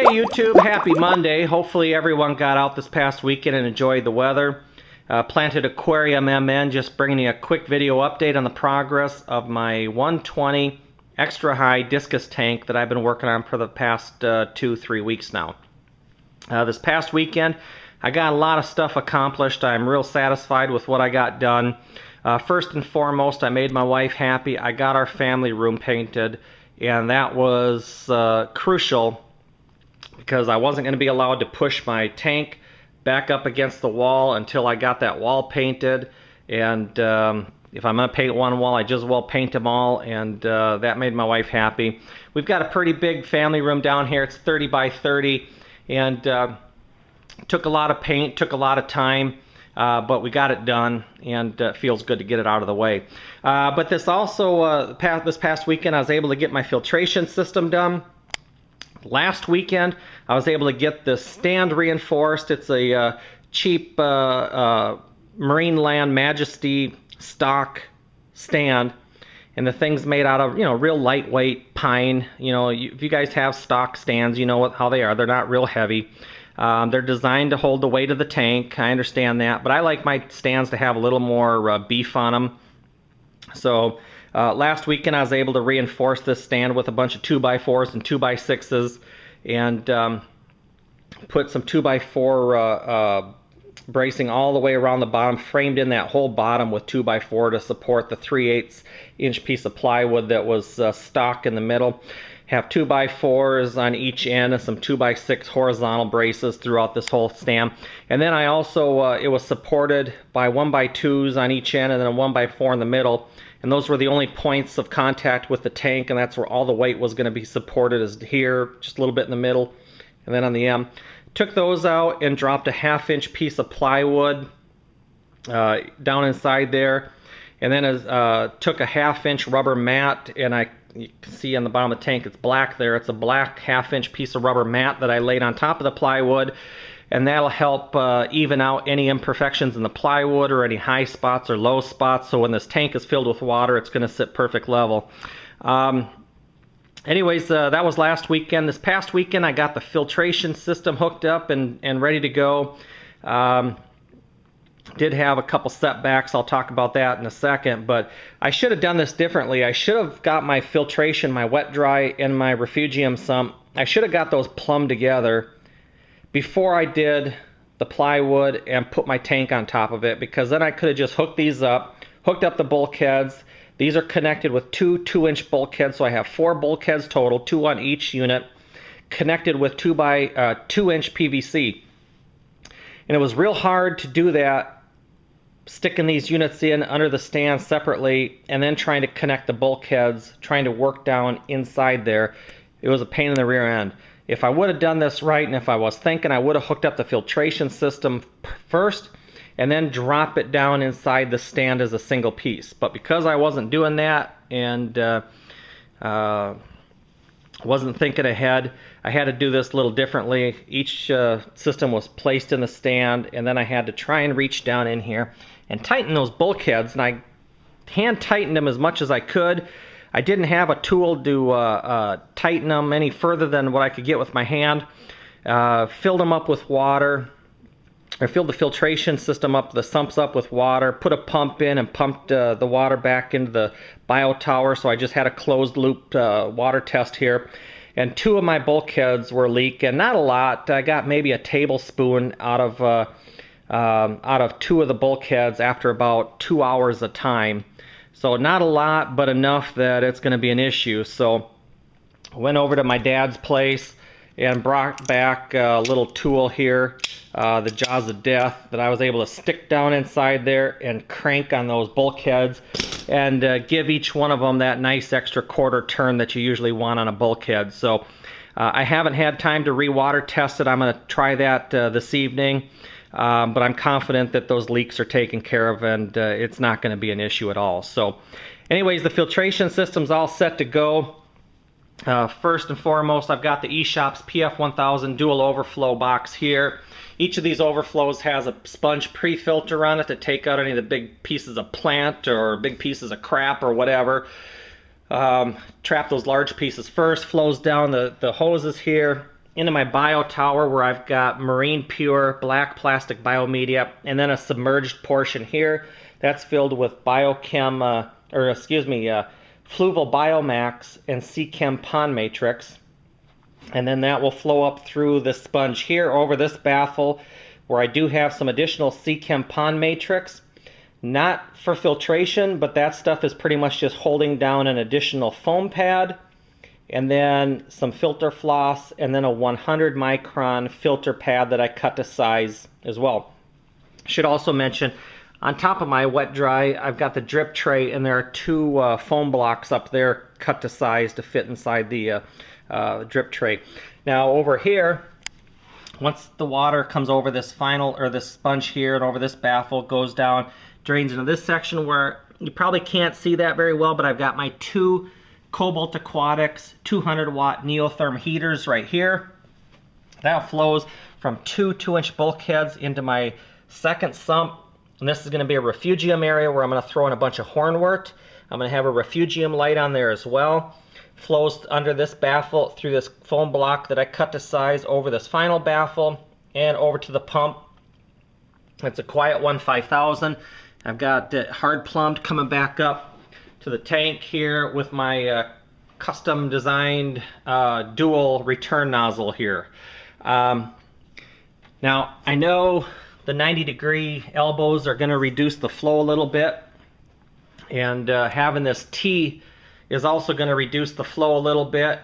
YouTube, happy Monday. Hopefully everyone got out this past weekend and enjoyed the weather. Planted Aquarium MN, just bringing you a quick video update on the progress of my 120 extra high discus tank that I've been working on for the past 2-3 weeks now. This past weekend I got a lot of stuff accomplished. I'm real satisfied with what I got done. First and foremost, I made my wife happy. I got our family room painted, and that was crucial because I wasn't going to be allowed to push my tank back up against the wall until I got that wall painted. And if I'm going to paint one wall, I just well paint them all, and that made my wife happy. We've got a pretty big family room down here. It's 30 by 30, and took a lot of paint, took a lot of time, but we got it done, and it feels good to get it out of the way. But this also, this past weekend, I was able to get my filtration system done. Last weekend, I was able to get the stand reinforced. It's a cheap Marine Land Majesty stock stand, and the thing's made out of, real lightweight pine. If you guys have stock stands, you know how they are. They're not real heavy. They're designed to hold the weight of the tank. I understand that, but I like my stands to have a little more beef on them. So last weekend I was able to reinforce this stand with a bunch of 2x4s and 2x6s, and put some 2x4 bracing all the way around the bottom, framed in that whole bottom with 2x4 to support the 3/8 inch piece of plywood that was stock in the middle. Have 2x4s on each end and some 2x6 horizontal braces throughout this whole stand. And then I also, it was supported by 1x2s on each end and then a 1x4 in the middle. And those were the only points of contact with the tank, and that's where all the weight was going to be supported, is here, just a little bit in the middle, and then on the end. Took those out and dropped a 1/2 inch piece of plywood down inside there. And then took a 1/2 inch rubber mat, and you can see on the bottom of the tank it's black there. It's a black 1/2 inch piece of rubber mat that I laid on top of the plywood, and that'll help even out any imperfections in the plywood or any high spots or low spots, so when this tank is filled with water it's going to sit perfect level. Anyways, that was last weekend. This past weekend I got the filtration system hooked up and ready to go. Did have a couple setbacks. I'll talk about that in a second, but I should have done this differently. I should have got my filtration, my wet dry, and my refugium sump. I should have got those plumbed together before I did the plywood and put my tank on top of it, because then I could have just hooked these up, hooked up the bulkheads. These are connected with two 2-inch bulkheads, so I have 4 bulkheads total, 2 on each unit, connected with 2x2-inch PVC. And it was real hard to do that, sticking these units in under the stand separately and then trying to connect the bulkheads, trying to work down inside there. It was a pain in the rear end. If I would have done this right, and if I was thinking, I would have hooked up the filtration system first and then drop it down inside the stand as a single piece. But because I wasn't doing that and wasn't thinking ahead, I had to do this a little differently. Each system was placed in the stand, and then I had to try and reach down in here and tighten those bulkheads, and I hand tightened them as much as I could. I didn't have a tool to tighten them any further than what I could get with my hand. Filled them up with water. I filled the filtration system up, the sumps up with water, put a pump in and pumped the water back into the bio tower, so I just had a closed loop water test here. And 2 of my bulkheads were leaking, not a lot. I got maybe a tablespoon out of 2 of the bulkheads after about 2 hours of time. So not a lot, but enough that it's going to be an issue. So I went over to my dad's place and brought back a little tool here, the Jaws of Death, that I was able to stick down inside there and crank on those bulkheads and give each one of them that nice extra quarter turn that you usually want on a bulkhead. So I haven't had time to re-water test it. I'm going to try that this evening, but I'm confident that those leaks are taken care of, and it's not going to be an issue at all. So anyways, the filtration system's all set to go. First and foremost, I've got the eShop's PF1000 dual overflow box here. Each of these overflows has a sponge pre-filter on it to take out any of the big pieces of plant or big pieces of crap or whatever. Trap those large pieces first, flows down the hoses here, into my bio tower where I've got marine pure black plastic biomedia, and then a submerged portion here that's filled with fluval biomax and C-Chem pond matrix. And then that will flow up through this sponge here over this baffle where I do have some additional C-Chem pond matrix. Not for filtration, but that stuff is pretty much just holding down an additional foam pad, and then some filter floss, and then a 100 micron filter pad that I cut to size as well. Should also mention, on top of my wet dry, I've got the drip tray, and there are two foam blocks up there cut to size to fit inside the drip tray. Now over here, once the water comes over this this sponge here and over this baffle, goes down, drains into this section where you probably can't see that very well, but I've got my two Cobalt Aquatics 200 watt Neotherm heaters right here. That flows from two 2-inch bulkheads into my second sump, and this is going to be a refugium area where I'm going to throw in a bunch of hornwort. I'm going to have a refugium light on there as well. Flows under this baffle through this foam block that I cut to size over this final baffle and over to the pump. It's a Quiet One 5000. I've got it hard plumbed coming back up to the tank here with my custom designed dual return nozzle here. Now I know the 90-degree elbows are going to reduce the flow a little bit, and having this T is also going to reduce the flow a little bit,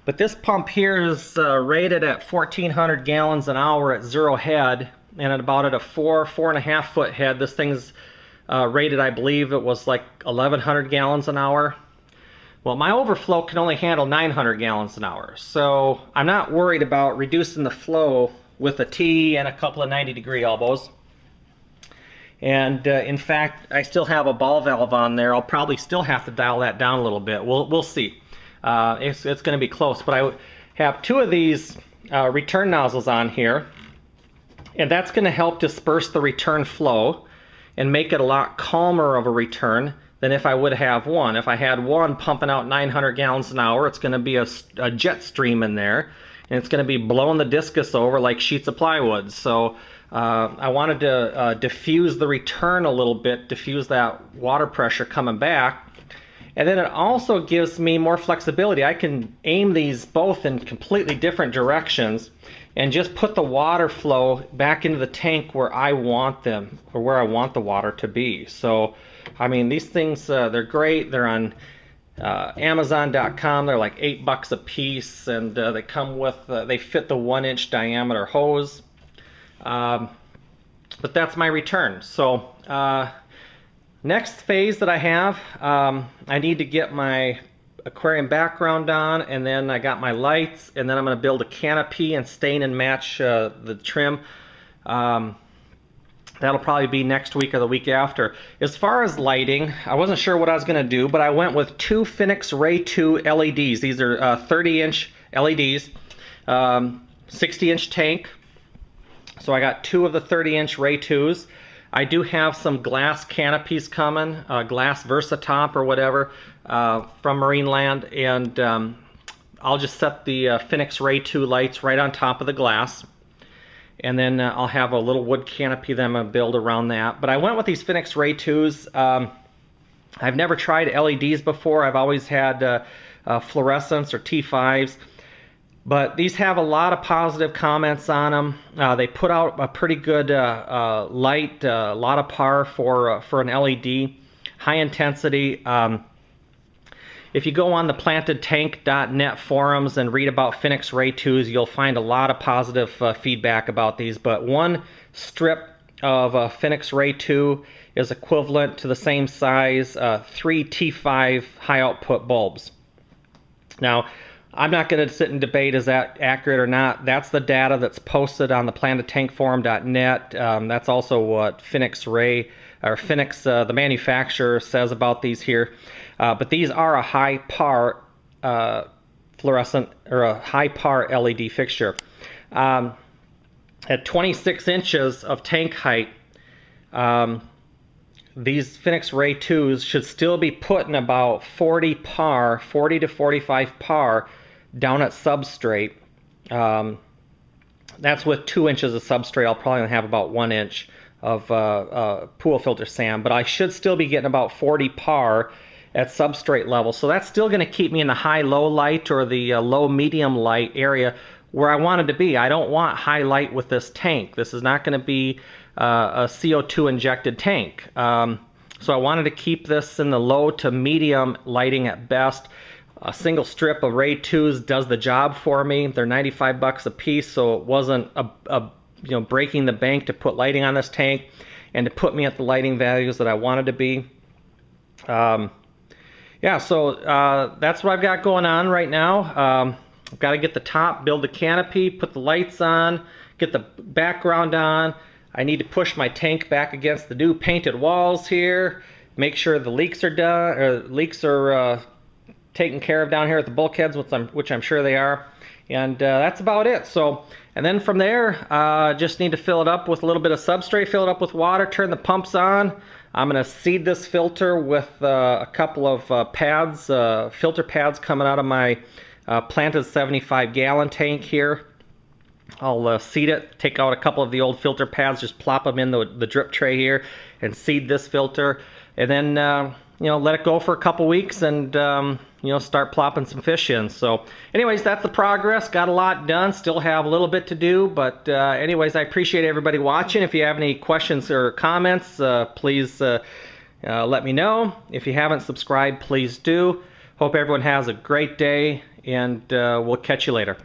but this pump here is rated at 1,400 gallons an hour at 0 head, and at about at a 4.5 foot head. This thing's rated, I believe it was like 1,100 gallons an hour. Well, my overflow can only handle 900 gallons an hour, so I'm not worried about reducing the flow with a T and a couple of 90-degree elbows. And in fact, I still have a ball valve on there. I'll probably still have to dial that down a little bit. We'll see. It's going to be close, but I have two of these return nozzles on here, and that's going to help disperse the return flow and make it a lot calmer of a return than if I would have one. If I had one pumping out 900 gallons an hour, it's going to be a jet stream in there, and it's going to be blowing the discus over like sheets of plywood. So I wanted to diffuse the return a little bit, diffuse that water pressure coming back. And then it also gives me more flexibility. I can aim these both in completely different directions and just put the water flow back into the tank where I want them, or where I want the water to be. So, I mean, these things, they're great. They're on Amazon.com. They're like $8 a piece, and they come with, they fit the 1-inch diameter hose. But that's my return. So, next phase that I have, I need to get my aquarium background on, and then I got my lights, and then I'm going to build a canopy and stain and match the trim. That'll probably be next week or the week after. As far as lighting, I wasn't sure what I was going to do, but I went with two Phoenix Ray 2 LEDs. These are 30-inch LEDs, 60-inch tank. So I got two of the 30-inch Ray 2s. I do have some glass canopies coming, glass Versatop or whatever, from Marineland, and I'll just set the Phoenix Ray 2 lights right on top of the glass, and then I'll have a little wood canopy that I'm going to build around that. But I went with these Phoenix Ray 2s. I've never tried LEDs before. I've always had fluorescents or T5s. But these have a lot of positive comments on them. They put out a pretty good light, a lot of power for an LED, high intensity. If you go on the plantedtank.net forums and read about Phoenix Ray 2s, you'll find a lot of positive feedback about these. But one strip of a Phoenix Ray 2 is equivalent to the same size 3 T5 high output bulbs. Now, I'm not going to sit and debate is that accurate or not. That's the data that's posted on the plantedtankforum.net. That's also what Phoenix Ray, or Phoenix, the manufacturer, says about these here. But these are a high par fluorescent, or a high par LED fixture. At 26 inches of tank height, these Phoenix Ray 2s should still be putting about 40 to 45 par down at substrate, That's with 2 inches of substrate. I'll probably have about 1 inch of pool filter sand, but I should still be getting about 40 par at substrate level. So that's still going to keep me in the high-low light or the low-medium light area where I wanted to be. I don't want high light with this tank. This is not going to be a CO2 injected tank. So I wanted to keep this in the low to medium lighting at best. A single strip of Ray 2s does the job for me. They're 95 bucks a piece, so it wasn't breaking the bank to put lighting on this tank and to put me at the lighting values that I wanted to be. Yeah, so that's what I've got going on right now. I've got to get the top, build the canopy, put the lights on, get the background on. I need to push my tank back against the new painted walls here, make sure the leaks are done, or leaks are taken care of down here at the bulkheads, which I'm sure they are. And that's about it. So, and then from there, just need to fill it up with a little bit of substrate, fill it up with water, turn the pumps on. I'm going to seed this filter with a couple of pads, filter pads coming out of my planted 75-gallon tank here. I'll seed it, take out a couple of the old filter pads, just plop them in the drip tray here and seed this filter. And then, let it go for a couple weeks and, start plopping some fish in. So anyways, that's the progress. Got a lot done. Still have a little bit to do. But anyways, I appreciate everybody watching. If you have any questions or comments, please let me know. If you haven't subscribed, please do. Hope everyone has a great day, and we'll catch you later.